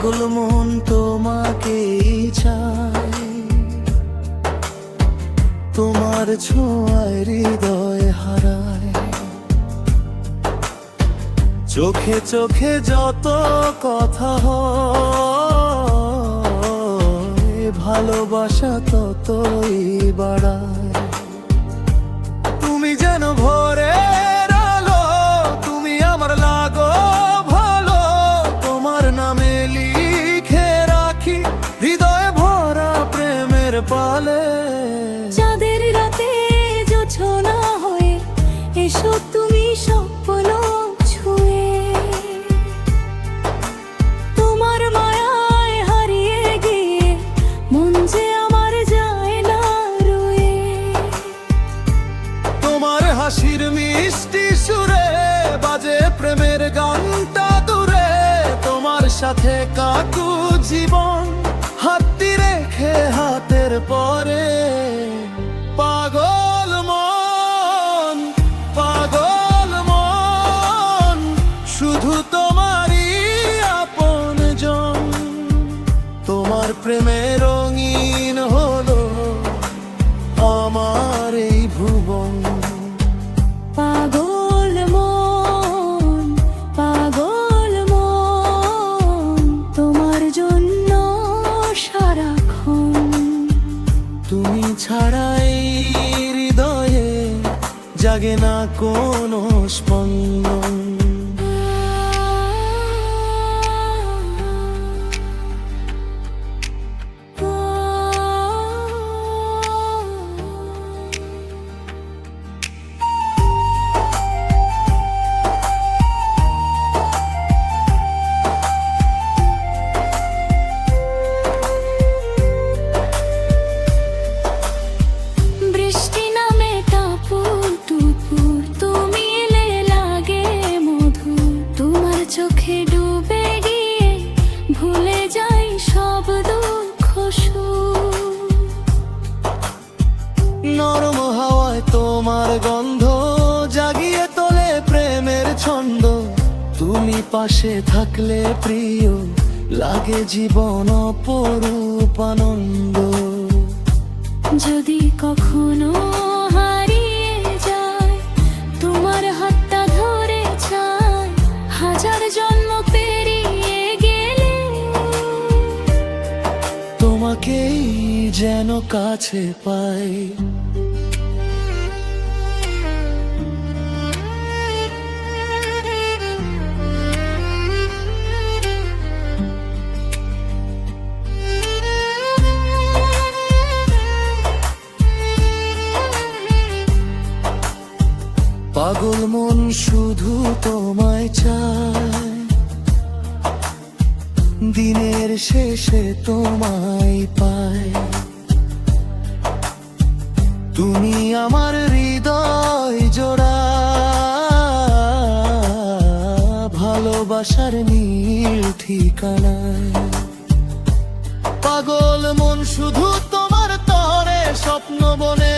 পাগল মন তোমাকেই চায়, তোমার ছোঁয়ায় হৃদয় হারায়। চোখে চোখে যত কথা হয়, ভালোবাসা ততই বাড়ায়। তুমি যেন ভোরের আলো, তুমি আমার লাগো ভালো, তোমার নামে লিখে রাখি হৃদয়ে ভরা প্রেমের পালে। চাঁদের রাতে জোছনা হয়ে এসো তুমি স্বপ্ন ছুঁয়ে, তোমার মায়ায় হারিয়ে গিয়ে মন যে আমার যায় না রুয়ে। তোমার হাসির মিষ্টি সুরে বাজে প্রেমের গানটা দূরে, তোমার সাথে কাটু জীবন হাতটি রেখে হাতের পরে। পাগল মন, পাগল মন, শুধু তোমারই আপনজন। তোমার প্রেমে রঙিন হলো আমার এই ভুবন। পাগল মন, পাগল মন, তোমার জন্য সারাক্ষণ। তুমি ছাড়া এই হৃদয়ে জাগে না কোনো স্পন্দন। বৃষ্টি নামে টাপুর টুপুর, তুমি এলে লাগে মধুর। তোমার চোখে ডুবে গিয়ে ভুলে যাই সব দুঃখ সুখ। নরম হাওয়ায় তোমার গন্ধ জাগিয়ে তোলে প্রেমের ছন্দ। তুমি পাশে থাকলে প্রিয় লাগে জীবন অপরূপ আনন্দ। যদি কখনো হারিয়ে যায়, তোমার হাতটা ধরে চাই হাজার জন্ম পেরিয়ে গেলে। তোমাকেই যেন কাছে পাই। পাগল মন শুধু তোমায় চায়, দিনের শেষে তোমায় পায়। তুমি আমার হৃদয় জোড়া, ভালোবাসার নীল ঠিকানায়। পাগল মন শুধু তোমার তরে স্বপ্ন বনে